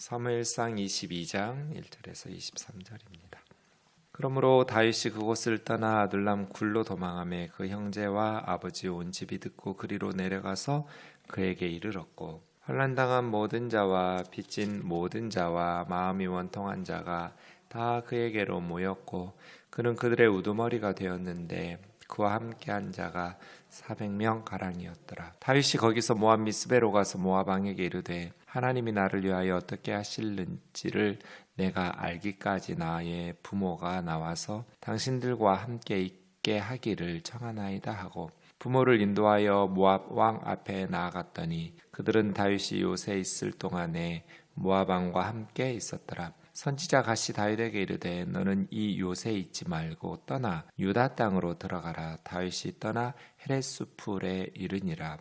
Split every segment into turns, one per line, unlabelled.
사무엘상 22장 1절에서 23절입니다. 그러므로 다윗이 그곳을 떠나 아둘람 굴로 도망하매 그 형제와 아버지 온 집이 듣고 그리로 내려가서 그에게 이르렀고 환난당한 모든 자와 빚진 모든 자와 마음이 원통한 자가 다 그에게로 모였고 그는 그들의 우두머리가 되었는데 그와 함께한 자가 400명 가량이었더라. 다윗이 거기서 모압 미스베로 가서 모압 왕에게 이르되 하나님이 나를 위하여 어떻게 하실는지를 내가 알기까지 나의 부모가 나와서 당신들과 함께 있게 하기를 청하나이다 하고 부모를 인도하여 모압 왕 앞에 나아갔더니 그들은 다윗이 요새 있을 동안에 모압 왕과 함께 있었더라. 선지자 갓이 다윗에게 이르되 너는 이 요새에 있지 말고 떠나 유다 땅으로 들어가라. 다윗이 떠나 헤레스풀에 이르니라.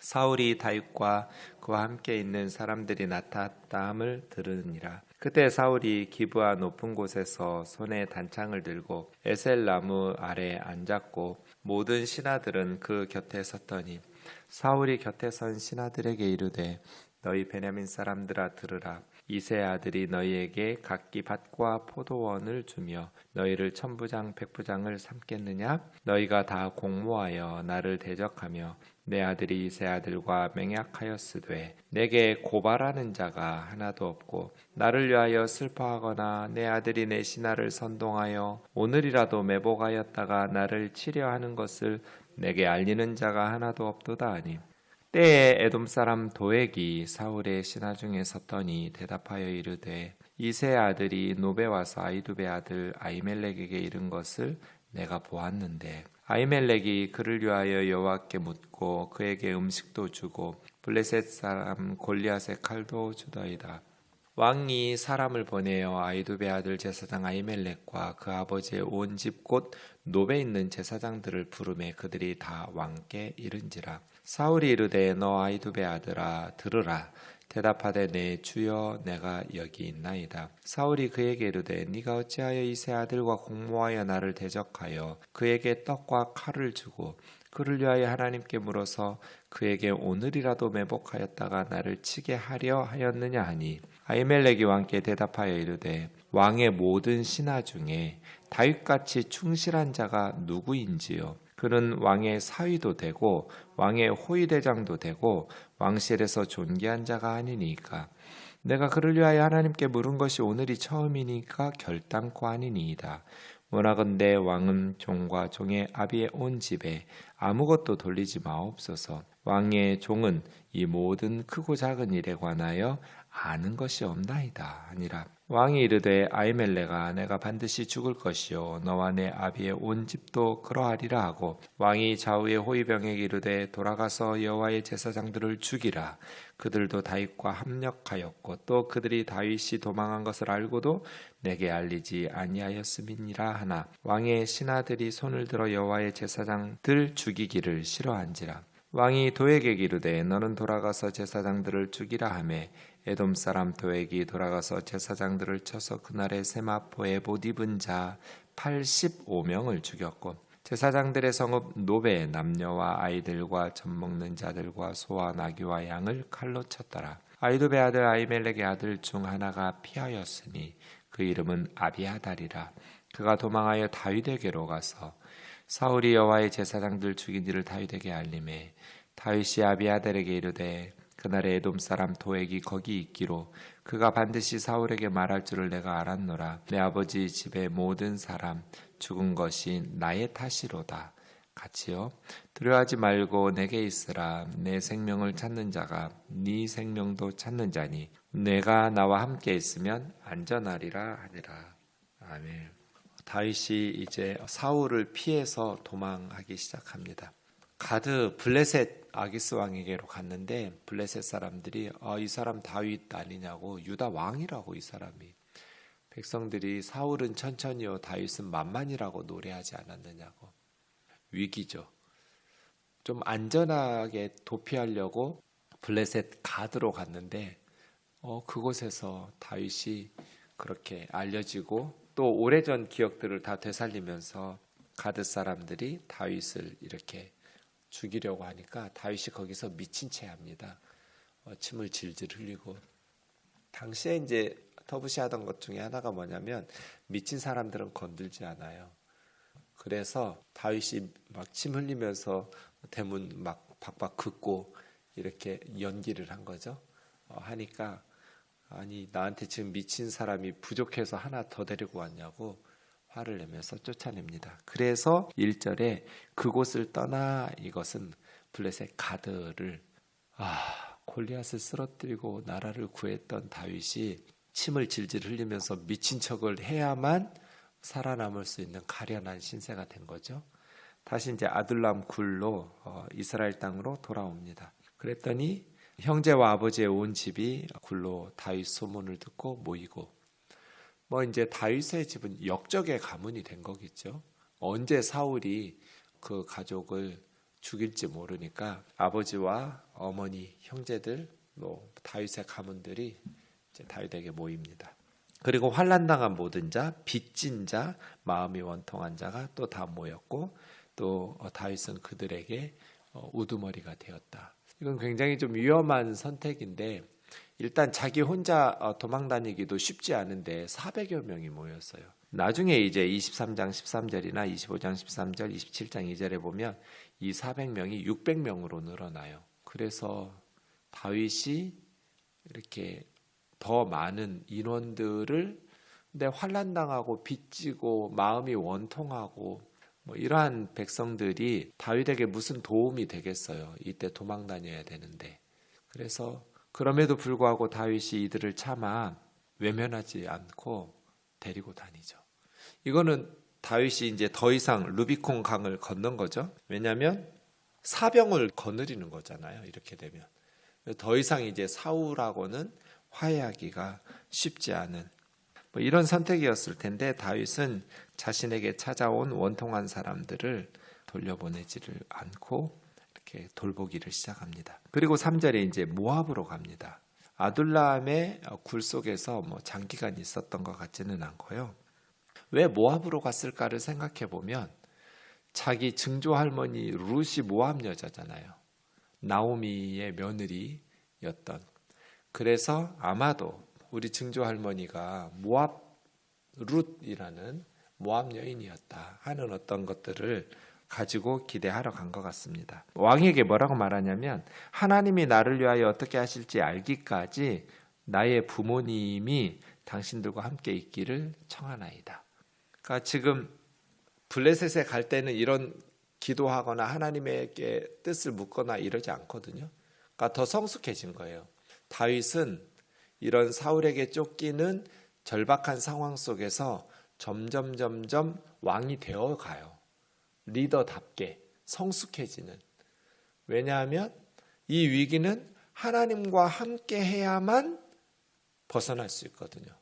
사울이 다윗과 그와 함께 있는 사람들이 나타났다함을 들으니라. 그때 사울이 기브아 높은 곳에서 손에 단창을 들고 에셀 나무 아래 앉았고 모든 신하들은 그 곁에 섰더니 사울이 곁에 선 신하들에게 이르되 너희 베냐민 사람들아 들으라. 이세 아들이 너희에게 각기 밭과 포도원을 주며 너희를 천부장 백부장을 삼겠느냐? 너희가 다 공모하여 나를 대적하며 내 아들이 이세 아들과 맹약하였으되 내게 고발하는 자가 하나도 없고 나를 위하여 슬퍼하거나 내 아들이 내 신하를 선동하여 오늘이라도 매복하였다가 나를 치려하는 것을 내게 알리는 자가 하나도 없도다 하니 때에 에돔 사람 도액이 사울의 신하 중에 섰더니 대답하여 이르되 이세 아들이 노베 와서 아이두베 아들 아히멜렉에게 이른 것을 내가 보았는데 아히멜렉이 그를 위하여 여호와께 묻고 그에게 음식도 주고 블레셋 사람 골리앗의 칼도 주더이다. 왕이 사람을 보내어 아히두베 아들 제사장 아히멜렉과 그 아버지의 온 집 곧 노베 있는 제사장들을 부르매 그들이 다 왕께 이른지라. 사울이 이르되 너 아히두베 아들아 들으라. 대답하되 내 주여 내가 여기 있나이다. 사울이 그에게 이르되 네가 어찌하여 이세 아들과 공모하여 나를 대적하여 그에게 떡과 칼을 주고 그를 위하여 하나님께 물어서 그에게 오늘이라도 매복하였다가 나를 치게 하려 하였느냐 하니 아히멜렉이 왕께 대답하여 이르되 왕의 모든 신하 중에 다윗같이 충실한 자가 누구인지요. 그는 왕의 사위도 되고 왕의 호위대장도 되고 왕실에서 존귀한 자가 아니니까 내가 그를 위하여 하나님께 물은 것이 오늘이 처음이니까 결단코 아니니이다. 원하건대 왕은 종과 종의 아비의 온 집에 아무것도 돌리지 마옵소서. 왕의 종은 이 모든 크고 작은 일에 관하여 아는 것이 없나이다 하니라. 왕이 이르되 아히멜렉아 내가 반드시 죽을 것이요 너와 내 아비의 온 집도 그러하리라 하고 왕이 좌우의 호위병에게 이르되 돌아가서 여호와의 제사장들을 죽이라. 그들도 다윗과 합력하였고 또 그들이 다윗이 도망한 것을 알고도 내게 알리지 아니하였음이니라 하나 왕의 신하들이 손을 들어 여호와의 제사장들 죽이기를 싫어한지라. 왕이 도액에게 이르되 너는 돌아가서 제사장들을 죽이라 하매 에돔 사람 도액이 돌아가서 제사장들을 쳐서 그날의 세마포에 못 입은 자 85명을 죽였고 제사장들의 성읍 노베 남녀와 아이들과 젖 먹는 자들과 소와 나귀와 양을 칼로 쳤더라. 아히두베 아들 아히멜렉의 아들 중 하나가 피하였으니 그 이름은 아비아달이라. 그가 도망하여 다윗에게로 가서 사울이 여호와의 제사장들 죽인 일을 다윗에게 알림해 다윗이 아비아달에게 이르되 그날에 에돔 사람 도액이 거기 있기로 그가 반드시 사울에게 말할 줄을 내가 알았노라. 내 아버지 집의 모든 사람 죽은 것이 나의 탓이로다. 같이요 두려워하지 말고 내게 있으라. 내 생명을 찾는 자가 네 생명도 찾는 자니 내가 나와 함께 있으면 안전하리라 하니라. 아멘. 다윗이 이제 사울을 피해서 도망하기 시작합니다. 가드 블레셋 아기스 왕에게로 갔는데 블레셋 사람들이 이 사람 다윗 아니냐고 유다 왕이라고 이 사람이 백성들이 사울은 천천히요 다윗은 만만이라고 노래하지 않았느냐고 위기죠. 좀 안전하게 도피하려고 블레셋 가드로 갔는데 그곳에서 다윗이 그렇게 알려지고 또 오래전 기억들을 다 되살리면서 가드 사람들이 다윗을 이렇게 죽이려고 하니까 다윗이 거기서 미친 채 합니다. 침을 질질 흘리고 당시에 이제 터부시하던 것 중에 하나가 뭐냐면 미친 사람들은 건들지 않아요. 그래서 다윗이 막 침 흘리면서 대문 막 박박 긋고 이렇게 연기를 한 거죠. 하니까 아니 나한테 지금 미친 사람이 부족해서 하나 더 데리고 왔냐고 화를 내면서 쫓아냅니다. 그래서 1절에 그곳을 떠나, 이것은 블레셋 가드를 골리앗을 쓰러뜨리고 나라를 구했던 다윗이 침을 질질 흘리면서 미친 척을 해야만 살아남을 수 있는 가련한 신세가 된 거죠. 다시 이제 아둘람 굴로 이스라엘 땅으로 돌아옵니다. 그랬더니 형제와 아버지의 온 집이 굴로 다윗 소문을 듣고 모이고, 이제 다윗의 집은 역적의 가문이 된 거겠죠. 언제 사울이 그 가족을 죽일지 모르니까 아버지와 어머니, 형제들, 다윗의 가문들이 이제 다윗에게 모입니다. 그리고 환난당한 모든 자, 빚진 자, 마음이 원통한 자가 또 다 모였고, 또 다윗은 그들에게 우두머리가 되었다. 이건 굉장히 좀 위험한 선택인데, 일단 자기 혼자 도망다니기도 쉽지 않은데 400여 명이 모였어요. 나중에 이제 23장 13절이나 25장 13절, 27장 2절에 보면 이 400명이 600명으로 늘어나요. 그래서 다윗이 이렇게 더 많은 인원들을, 근데 환난당하고 빚지고 마음이 원통하고 이러한 백성들이 다윗에게 무슨 도움이 되겠어요. 이때 도망 다녀야 되는데. 그래서 그럼에도 불구하고 다윗이 이들을 차마 외면하지 않고 데리고 다니죠. 이거는 다윗이 이제 더 이상 루비콘 강을 건넌 거죠. 왜냐하면 사병을 거느리는 거잖아요. 이렇게 되면 더 이상 이제 사울하고는 화해하기가 쉽지 않은 이런 선택이었을 텐데, 다윗은 자신에게 찾아온 원통한 사람들을 돌려보내지를 않고 이렇게 돌보기를 시작합니다. 그리고 3절에 이제 모압으로 갑니다. 아둘람의 굴 속에서 장기간 있었던 것 같지는 않고요. 왜 모압으로 갔을까를 생각해 보면 자기 증조 할머니 룻이 모압 여자잖아요. 나오미의 며느리였던. 그래서 아마도 우리 증조 할머니가 모압 룻이라는 모압 여인이었다 하는 어떤 것들을 가지고 기대하러 간 것 같습니다. 왕에게 뭐라고 말하냐면, 하나님이 나를 위하여 어떻게 하실지 알기까지 나의 부모님이 당신들과 함께 있기를 청하나이다. 그러니까 지금 블레셋에 갈 때는 이런 기도하거나 하나님에게 뜻을 묻거나 이러지 않거든요. 그러니까 더 성숙해진 거예요. 다윗은 이런 사울에게 쫓기는 절박한 상황 속에서 점점 왕이 되어 가요. 리더답게 성숙해지는. 왜냐하면 이 위기는 하나님과 함께 해야만 벗어날 수 있거든요.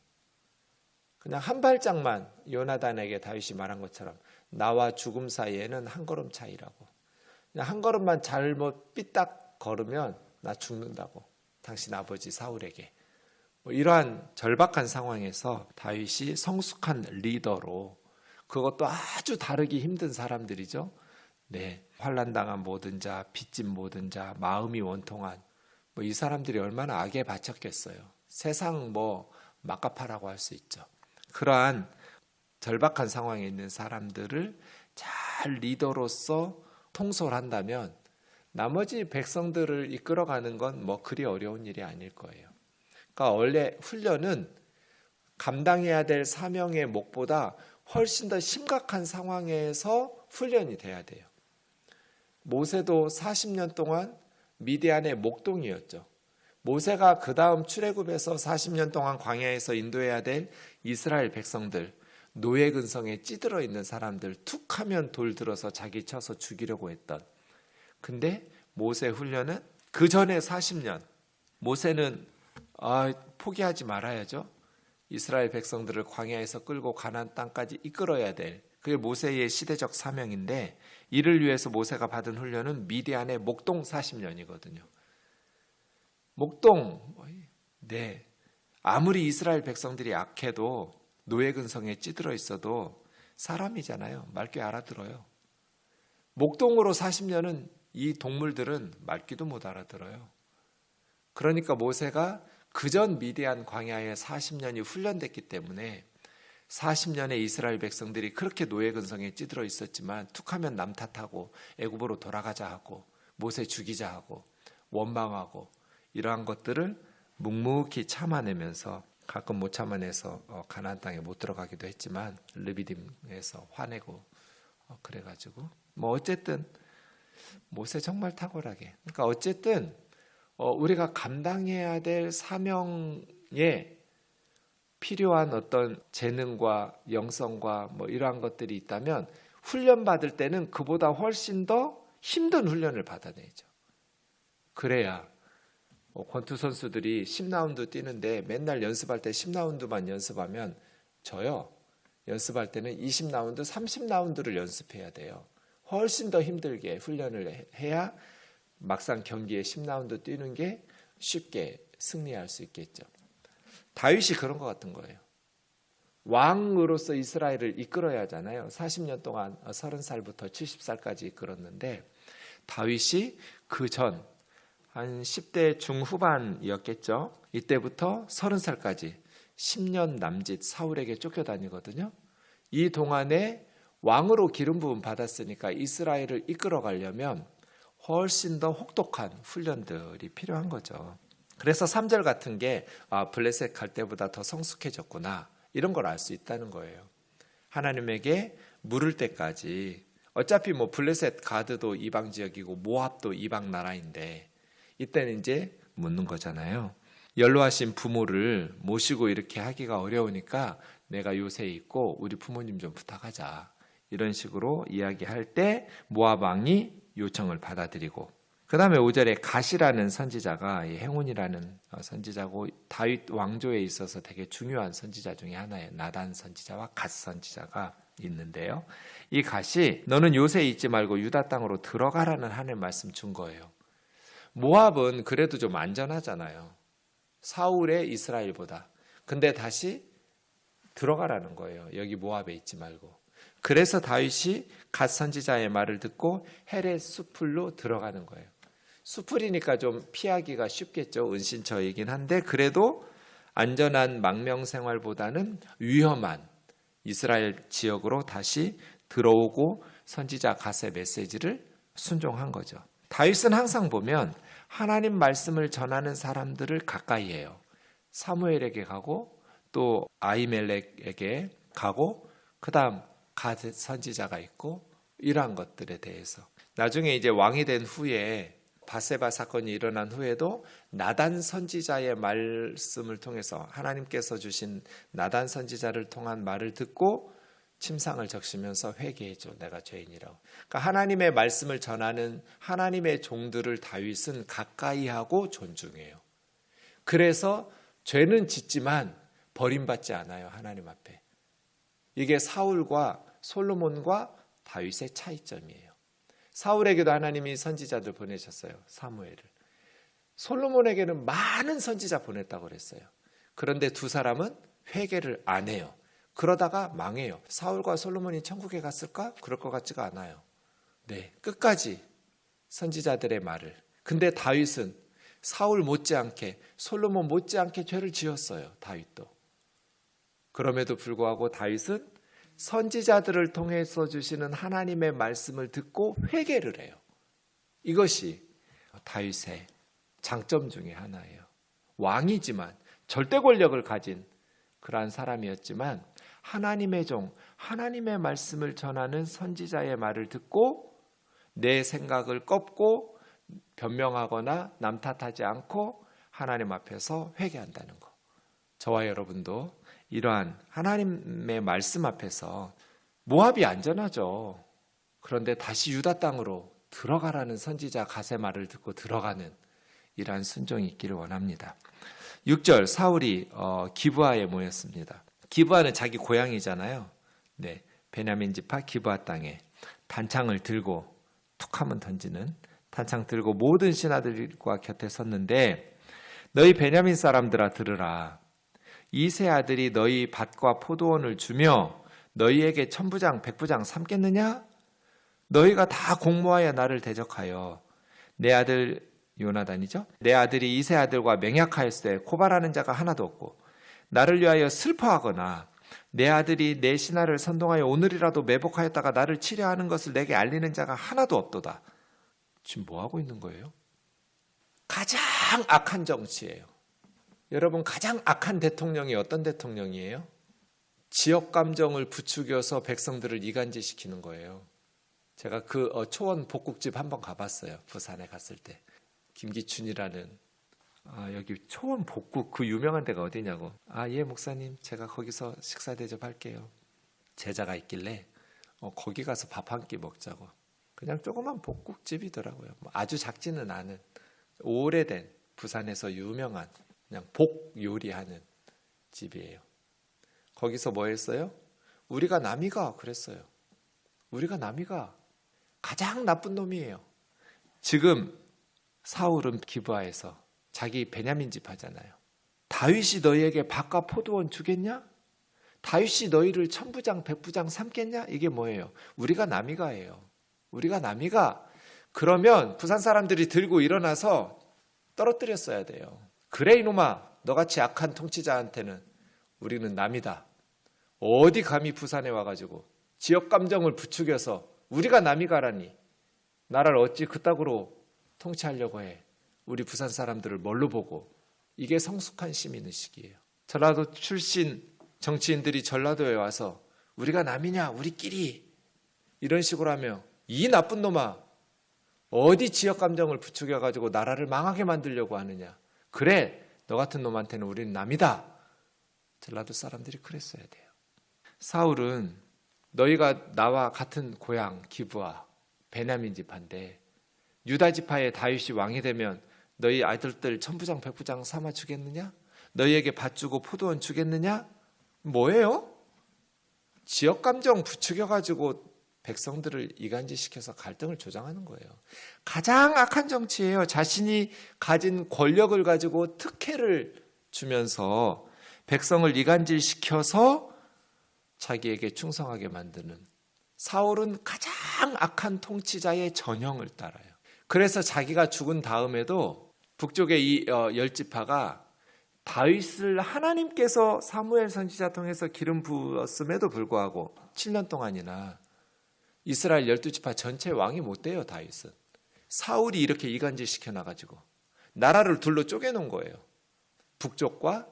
그냥 한 발짝만, 요나단에게 다윗이 말한 것처럼 나와 죽음 사이에는 한 걸음 차이라고. 그냥 한 걸음만 잘못 삐딱 걸으면 나 죽는다고. 당신 아버지 사울에게. 이러한 절박한 상황에서 다윗이 성숙한 리더로, 그것도 아주 다르기 힘든 사람들이죠. 네, 환난당한 모든 자, 빚진 모든 자, 마음이 원통한 이 사람들이 얼마나 악에 바쳤겠어요. 세상 막가파라고 할 수 있죠. 그러한 절박한 상황에 있는 사람들을 잘 리더로서 통솔한다면 나머지 백성들을 이끌어가는 건 그리 어려운 일이 아닐 거예요. 그러니까 원래 훈련은 감당해야 될 사명의 몫보다 훨씬 더 심각한 상황에서 훈련이 돼야 돼요. 모세도 40년 동안 미디안의 목동이었죠. 모세가 그 다음 출애굽에서 40년 동안 광야에서 인도해야 될 이스라엘 백성들, 노예 근성에 찌들어 있는 사람들, 툭 하면 돌 들어서 자기 쳐서 죽이려고 했던. 근데 모세 훈련은 그 전에 40년, 모세는 포기하지 말아야죠. 이스라엘 백성들을 광야에서 끌고 가나안 땅까지 이끌어야 될, 그게 모세의 시대적 사명인데, 이를 위해서 모세가 받은 훈련은 미디안의 목동 40년이거든요. 목동, 네, 아무리 이스라엘 백성들이 악해도 노예 근성에 찌들어 있어도 사람이잖아요. 맑게 알아들어요. 목동으로 40년은 이 동물들은 맑기도 못 알아들어요. 그러니까 모세가 그전 미디안 광야에 40년이 훈련됐기 때문에 40년의 이스라엘 백성들이 그렇게 노예 근성에 찌들어 있었지만 툭하면 남 탓하고 애굽으로 돌아가자 하고 모세 죽이자 하고 원망하고 이러한 것들을 묵묵히 참아내면서 가끔 못 참아내서 가나안 땅에 못 들어가기도 했지만 르비딤에서 화내고 그래가지고 뭐 어쨌든 모세 정말 탁월하게 그러니까 어쨌든 우리가 감당해야 될 사명에 필요한 어떤 재능과 영성과 뭐 이러한 것들이 있다면 훈련 받을 때는 그보다 훨씬 더 힘든 훈련을 받아내죠. 그래야 권투 선수들이 10라운드 뛰는데 맨날 연습할 때 10라운드만 연습하면 져요. 연습할 때는 20라운드, 30라운드를 연습해야 돼요. 훨씬 더 힘들게 훈련을 해야 막상 경기에 10라운드 뛰는 게 쉽게 승리할 수 있겠죠. 다윗이 그런 것 같은 거예요. 왕으로서 이스라엘을 이끌어야 하잖아요. 40년 동안 30살부터 70살까지 이끌었는데 다윗이 그 전 한 10대 중후반이었겠죠. 이때부터 30살까지 10년 남짓 사울에게 쫓겨다니거든요. 이 동안에 왕으로 기름 부음 받았으니까 이스라엘을 이끌어 가려면 훨씬 더 혹독한 훈련들이 필요한 거죠. 그래서 3절 같은 게 블레셋 갈 때보다 더 성숙해졌구나 이런 걸 알 수 있다는 거예요. 하나님에게 물을 때까지 어차피 뭐 블레셋 가드도 이방 지역이고 모압도 이방 나라인데 이때는 이제 묻는 거잖아요. 연로하신 부모를 모시고 이렇게 하기가 어려우니까 내가 요새 있고 우리 부모님 좀 부탁하자 이런 식으로 이야기할 때 모압 왕이 요청을 받아들이고 그 다음에 5절에 갓이라는 선지자가 행운이라는 선지자고 다윗 왕조에 있어서 되게 중요한 선지자 중에 하나예요. 나단 선지자와 갓 선지자가 있는데요. 이 갓이 너는 요새 있지 말고 유다 땅으로 들어가라는 하나님의 말씀 준 거예요. 모압은 그래도 좀 안전하잖아요. 사울의 이스라엘보다. 근데 다시 들어가라는 거예요. 여기 모압에 있지 말고. 그래서 다윗이 갓 선지자의 말을 듣고 헤렛 수풀로 들어가는 거예요. 수풀이니까 좀 피하기가 쉽겠죠. 은신처이긴 한데 그래도 안전한 망명 생활보다는 위험한 이스라엘 지역으로 다시 들어오고 선지자 갓의 메시지를 순종한 거죠. 다윗은 항상 보면 하나님 말씀을 전하는 사람들을 가까이 해요. 사무엘에게 가고 또 아히멜렉에게 가고 그다음 갓 선지자가 있고 이러한 것들에 대해서 나중에 이제 왕이 된 후에 바세바 사건이 일어난 후에도 나단 선지자의 말씀을 통해서 하나님께서 주신 나단 선지자를 통한 말을 듣고 침상을 적시면서 회개해줘 내가 죄인이라고. 그러니까 하나님의 말씀을 전하는 하나님의 종들을 다윗은 가까이 하고 존중해요. 그래서 죄는 짓지만 버림받지 않아요. 하나님 앞에. 이게 사울과 솔로몬과 다윗의 차이점이에요. 사울에게도 하나님이 선지자들 보내셨어요. 사무엘을. 솔로몬에게는 많은 선지자 보냈다고 그랬어요. 그런데 두 사람은 회개를 안 해요. 그러다가 망해요. 사울과 솔로몬이 천국에 갔을까? 그럴 것 같지가 않아요. 네, 끝까지 선지자들의 말을. 근데 다윗은 사울 못지않게 솔로몬 못지않게 죄를 지었어요. 다윗도. 그럼에도 불구하고 다윗은 선지자들을 통해서 주시는 하나님의 말씀을 듣고 회개를 해요. 이것이 다윗의 장점 중에 하나예요. 왕이지만 절대 권력을 가진 그러한 사람이었지만 하나님의 종, 하나님의 말씀을 전하는 선지자의 말을 듣고 내 생각을 꺾고 변명하거나 남 탓하지 않고 하나님 앞에서 회개한다는 것. 저와 여러분도 이러한 하나님의 말씀 앞에서 모압이 안전하죠. 그런데 다시 유다 땅으로 들어가라는 선지자 갓의 말을 듣고 들어가는 이러한 순종이 있기를 원합니다. 6절 사울이 기브아에 모였습니다. 기브아는 자기 고향이잖아요. 네, 베냐민 지파 기브아 땅에 단창을 들고 툭하면 던지는 단창 들고 모든 신하들과 곁에 섰는데 너희 베냐민 사람들아 들으라. 이 세 아들이 너희 밭과 포도원을 주며 너희에게 천부장 백부장 삼겠느냐? 너희가 다 공모하여 나를 대적하여 내 아들 요나단이죠. 내 아들이 이세 아들과 맹약하였을 때 고발하는 자가 하나도 없고 나를 위하여 슬퍼하거나 내 아들이 내 신하를 선동하여 오늘이라도 매복하였다가 나를 치려하는 것을 내게 알리는 자가 하나도 없도다. 지금 뭐 하고 있는 거예요? 가장 악한 정치예요. 여러분, 가장 악한 대통령이 어떤 대통령이에요? 지역 감정을 부추겨서 백성들을 이간질시키는 거예요. 제가 그 초원 복국집 한번 가봤어요. 부산에 갔을 때. 김기춘이라는 여기 초원 복국 그 유명한 데가 어디냐고. 예 목사님, 제가 거기서 식사 대접할게요. 제자가 있길래 거기 가서 밥 한 끼 먹자고. 그냥 조그만 복국집이더라고요. 아주 작지는 않은 오래된 부산에서 유명한 그냥 복 요리하는 집이에요. 거기서 뭐 했어요? 우리가 남이가 그랬어요. 우리가 남이가 가장 나쁜 놈이에요. 지금 사울은 기브아에서 자기 베냐민 집 하잖아요. 다윗이 너희에게 밭과 포도원 주겠냐? 다윗이 너희를 천부장 백부장 삼겠냐? 이게 뭐예요? 우리가 남이가예요. 우리가 남이가. 그러면 부산 사람들이 들고 일어나서 떨어뜨렸어야 돼요. 그래 이놈아, 너같이 악한 통치자한테는 우리는 남이다. 어디 감히 부산에 와가지고 지역 감정을 부추겨서 우리가 남이가라니. 나라를 어찌 그따구로 통치하려고 해. 우리 부산 사람들을 뭘로 보고. 이게 성숙한 시민의식이에요. 전라도 출신 정치인들이 전라도에 와서 우리가 남이냐 우리끼리 이런 식으로 하면 이 나쁜 놈아, 어디 지역 감정을 부추겨가지고 나라를 망하게 만들려고 하느냐. 그래, 너 같은 놈한테는 우리는 남이다. 전라도 사람들이 그랬어야 돼요. 사울은 너희가 나와 같은 고향 기브아 베냐민 지파인데 유다 지파의 다윗이 왕이 되면 너희 아들들 천부장 백부장 삼아 주겠느냐? 너희에게 밭 주고 포도원 주겠느냐? 뭐예요? 지역 감정 부추겨가지고 백성들을 이간질시켜서 갈등을 조장하는 거예요. 가장 악한 정치예요. 자신이 가진 권력을 가지고 특혜를 주면서 백성을 이간질시켜서 자기에게 충성하게 만드는. 사울은 가장 악한 통치자의 전형을 따라요. 그래서 자기가 죽은 다음에도 북쪽의 이 10지파가 다윗을 하나님께서 사무엘 선지자 통해서 기름 부었음에도 불구하고 7년 동안이나 이스라엘 12지파 전체 왕이 못 돼요. 다윗은. 사울이 이렇게 이간질 시켜놔가지고 나라를 둘로 쪼개놓은 거예요. 북쪽과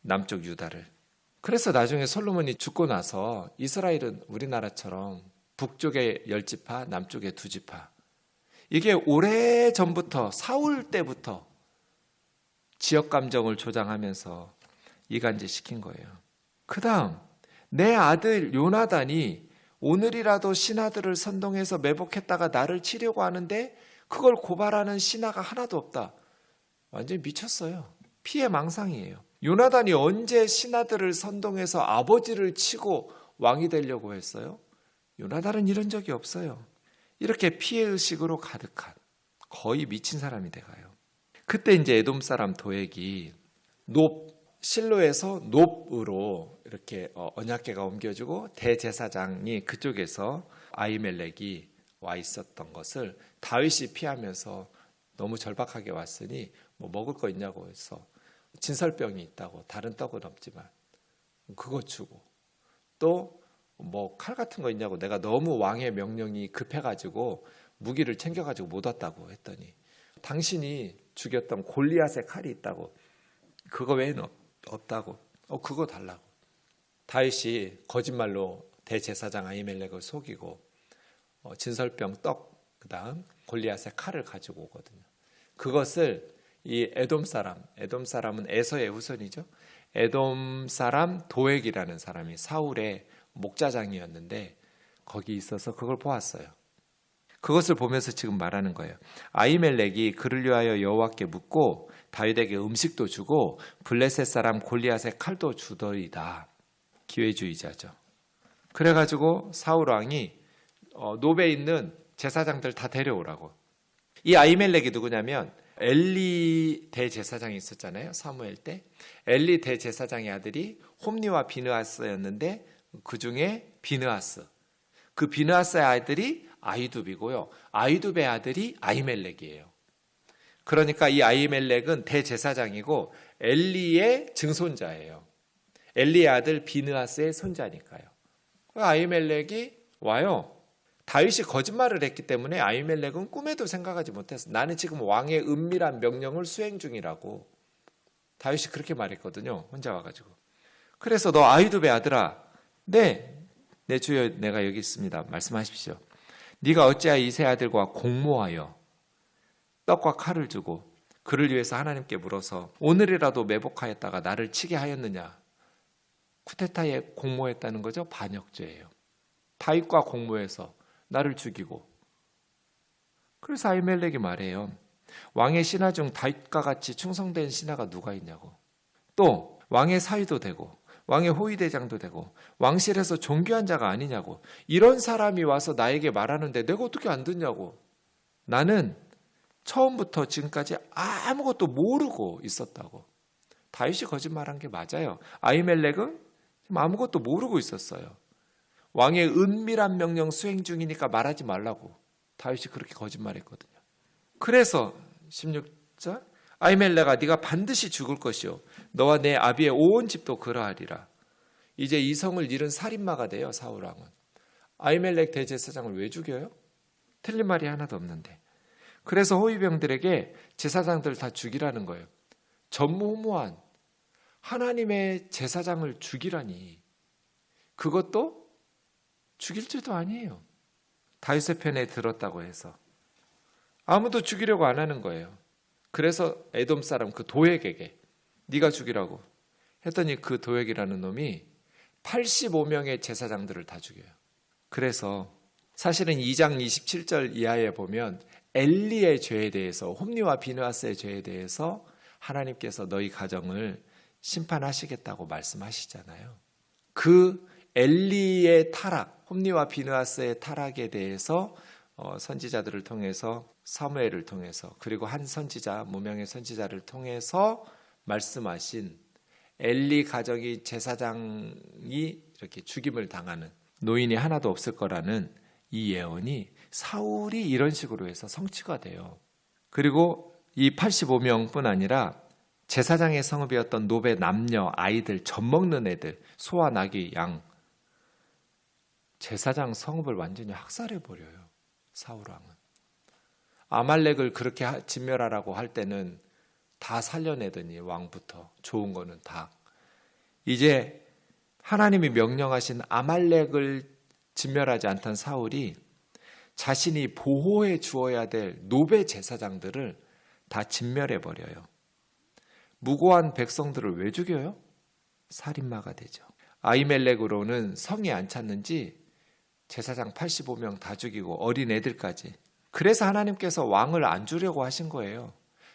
남쪽 유다를. 그래서 나중에 솔로몬이 죽고 나서 이스라엘은 우리나라처럼 북쪽의 10지파, 남쪽의 2지파. 이게 오래전부터 사울 때부터 지역 감정을 조장하면서 이간질시킨 거예요. 그 다음 내 아들 요나단이 오늘이라도 신하들을 선동해서 매복했다가 나를 치려고 하는데 그걸 고발하는 신하가 하나도 없다. 완전히 미쳤어요. 피해망상이에요. 요나단이 언제 신하들을 선동해서 아버지를 치고 왕이 되려고 했어요? 요나단은 이런 적이 없어요. 이렇게 피해의식으로 가득한 거의 미친 사람이 돼가요. 그때 이제 에돔 사람 도액이 실로에서 놉으로 이렇게 언약궤가 옮겨지고 대제사장이 그쪽에서 아히멜렉이 와 있었던 것을 다윗이 피하면서 너무 절박하게 왔으니 뭐 먹을 거 있냐고 해서 진설병이 있다고, 다른 떡은 없지만 그거 주고, 또 뭐 칼 같은 거 있냐고, 내가 너무 왕의 명령이 급해가지고 무기를 챙겨가지고 못 왔다고 했더니 당신이 죽였던 골리앗의 칼이 있다고, 그거 외에는 없다고, 그거 달라고. 다윗이 거짓말로 대제사장 아히멜렉을 속이고 진설병 떡, 그 다음 골리앗의 칼을 가지고 오거든요. 그것을 이 에돔 사람은 에서의 후손이죠. 에돔 사람 도액이라는 사람이 사울의 목자장이었는데 거기 있어서 그걸 보았어요. 그것을 보면서 지금 말하는 거예요. 아히멜렉이 그를 위하여 여호와께 묻고 다윗에게 음식도 주고 블레셋 사람 골리앗의 칼도 주더이다. 기회주의자죠. 그래가지고 사울 왕이 노베에 있는 제사장들 다 데려오라고. 이 아히멜렉이 누구냐면 엘리 대제사장이 있었잖아요. 사무엘 때. 엘리 대제사장의 아들이 홈리와 비느하스였는데 그 중에 비느하스. 그 비느하스의 아들이 아히둡이고요. 아히둡의 아들이 아히멜렉이에요. 그러니까 이 아히멜렉은 대제사장이고 엘리의 증손자예요. 엘리의 아들 비느하스의 손자니까요. 아히멜렉이 와요. 다윗이 거짓말을 했기 때문에 아히멜렉은 꿈에도 생각하지 못했어. 나는 지금 왕의 은밀한 명령을 수행 중이라고. 다윗이 그렇게 말했거든요. 혼자 와가지고. 그래서 너 아히두베 아들아, 네, 내 주여 내가 여기 있습니다. 말씀하십시오. 네가 어찌하여 이세 아들과 공모하여 떡과 칼을 주고 그를 위해서 하나님께 물어서 오늘이라도 매복하였다가 나를 치게 하였느냐. 쿠데타에 공모했다는 거죠. 반역죄예요. 다윗과 공모해서 나를 죽이고. 그래서 아히멜렉이 말해요. 왕의 신하 중 다윗과 같이 충성된 신하가 누가 있냐고. 또 왕의 사위도 되고 왕의 호위대장도 되고 왕실에서 존귀한 자가 아니냐고. 이런 사람이 와서 나에게 말하는데 내가 어떻게 안 듣냐고. 나는 처음부터 지금까지 아무것도 모르고 있었다고. 다윗이 거짓말한 게 맞아요. 아히멜렉은 아무것도 모르고 있었어요. 왕의 은밀한 명령 수행 중이니까 말하지 말라고 다윗이 그렇게 거짓말했거든요. 그래서 16절 아히멜렉아 네가 반드시 죽을 것이요 너와 내 아비의 온 집도 그러하리라. 이제 이성을 잃은 살인마가 돼요. 사울왕은. 아히멜렉 대제사장을 왜 죽여요? 틀린 말이 하나도 없는데. 그래서 호위병들에게 제사장들 다 죽이라는 거예요. 전무후무한 하나님의 제사장을 죽이라니. 그것도 죽일 줄도 아니에요. 다윗의 편에 들었다고 해서 아무도 죽이려고 안 하는 거예요. 그래서 에돔 사람 그 도액에게 네가 죽이라고 했더니 그 도액이라는 놈이 85명의 제사장들을 다 죽여요. 그래서 사실은 2장 27절 이하에 보면 엘리의 죄에 대해서 홈리와 비느하스의 죄에 대해서 하나님께서 너희 가정을 심판하시겠다고 말씀하시잖아요. 그 엘리의 타락, 홈리와 비느하스의 타락에 대해서 선지자들을 통해서 사무엘을 통해서 그리고 한 선지자, 무명의 선지자를 통해서 말씀하신 엘리 가정이 제사장이 이렇게 죽임을 당하는 노인이 하나도 없을 거라는 이 예언이 사울이 이런 식으로 해서 성취가 돼요. 그리고 이 85명뿐 아니라 제사장의 성읍이었던 노베 남녀, 아이들, 젖먹는 애들, 소와 나귀, 양 제사장 성읍을 완전히 학살해버려요. 사울왕은. 아말렉을 그렇게 진멸하라고 할 때는 다 살려내더니 왕부터 좋은 거는 다. 이제 하나님이 명령하신 아말렉을 진멸하지 않던 사울이 자신이 보호해 주어야 될 노베 제사장들을 다 진멸해버려요. 무고한 백성들을 왜 죽여요? 살인마가 되죠. 아히멜렉으로는 성에 안 찼는지 제사장 85명 다 죽이고 어린 애들까지. 그래서 하나님께서 왕을 안 주려고 하신 거예요.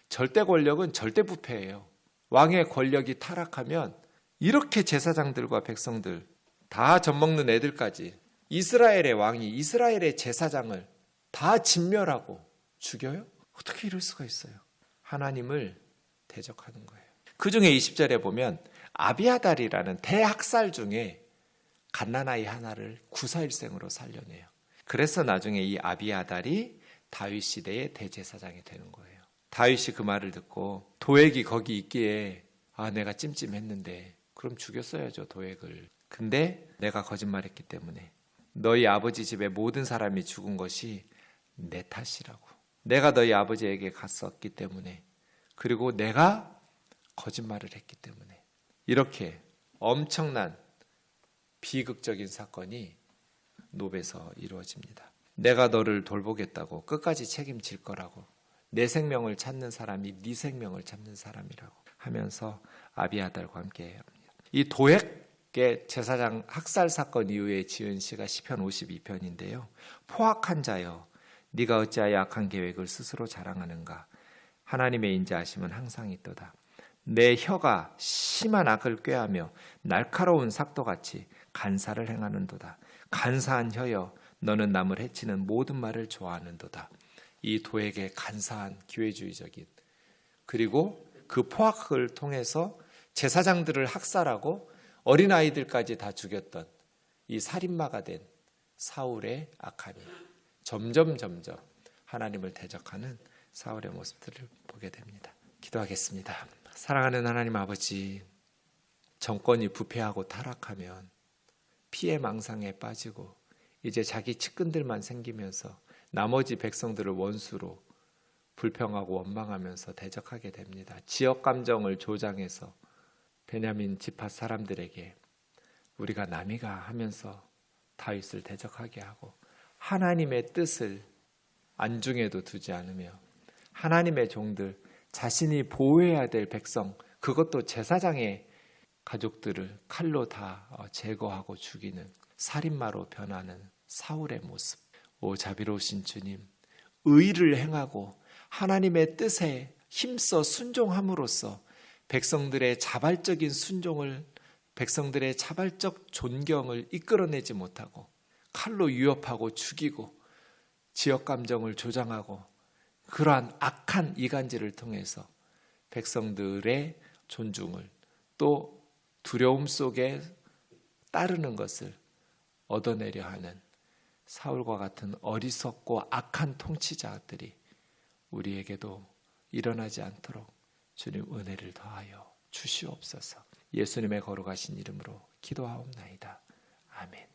절대 권력은 절대 부패예요. 왕의 권력이 타락하면 이렇게 제사장들과 백성들 다 젖먹는 애들까지 이스라엘의 왕이 이스라엘의 제사장을 다 진멸하고 죽여요? 어떻게 이럴 수가 있어요? 하나님을 대적하는 거예요. 그 중에 20절에 보면 아비아달이라는 대학살 중에 갓난아이 하나를 구사일생으로 살려내요. 그래서 나중에 이 아비아달이 다윗 시대의 대제사장이 되는 거예요. 다윗이 그 말을 듣고 도액이 거기 있기에 내가 찜찜했는데 그럼 죽였어야죠 도액을. 근데 내가 거짓말했기 때문에 너희 아버지 집의 모든 사람이 죽은 것이 내 탓이라고. 내가 너희 아버지에게 갔었기 때문에 그리고 내가 거짓말을 했기 때문에 이렇게 엄청난 비극적인 사건이 노베에서 이루어집니다. 내가 너를 돌보겠다고 끝까지 책임질 거라고. 내 생명을 찾는 사람이 네 생명을 잡는 사람이라고 하면서 아비아달과 함께 합니다. 이 도액의 제사장 학살 사건 이후에 지은 시가 시편 52편인데요. 포악한 자여 네가 어찌하여 악한 계획을 스스로 자랑하는가. 하나님의 인자하심은 항상 있도다. 내 혀가 심한 악을 꾀하며 날카로운 삭도같이 간사를 행하는도다. 간사한 혀여 너는 남을 해치는 모든 말을 좋아하는도다. 이 도액의 간사한 기회주의적인 그리고 그 포악을 통해서 제사장들을 학살하고 어린아이들까지 다 죽였던 이 살인마가 된 사울의 악함이 점점 하나님을 대적하는 사울의 모습들을 보게 됩니다. 기도하겠습니다. 사랑하는 하나님 아버지, 정권이 부패하고 타락하면 피해망상에 빠지고 이제 자기 측근들만 생기면서 나머지 백성들을 원수로 불평하고 원망하면서 대적하게 됩니다. 지역 감정을 조장해서 베냐민 지파 사람들에게 우리가 남이가 하면서 다윗을 대적하게 하고 하나님의 뜻을 안중에도 두지 않으며 하나님의 종들, 자신이 보호해야 될 백성, 그것도 제사장의 가족들을 칼로 다 제거하고 죽이는 살인마로 변하는 사울의 모습. 오 자비로우신 주님, 의를 행하고 하나님의 뜻에 힘써 순종함으로써 백성들의 자발적인 순종을, 백성들의 자발적 존경을 이끌어내지 못하고 칼로 위협하고 죽이고 지역 감정을 조장하고 그러한 악한 이간질을 통해서 백성들의 존중을 또 두려움 속에 따르는 것을 얻어내려 하는 사울과 같은 어리석고 악한 통치자들이 우리에게도 일어나지 않도록 주님 은혜를 더하여 주시옵소서. 예수님의 거룩하신 이름으로 기도하옵나이다. 아멘.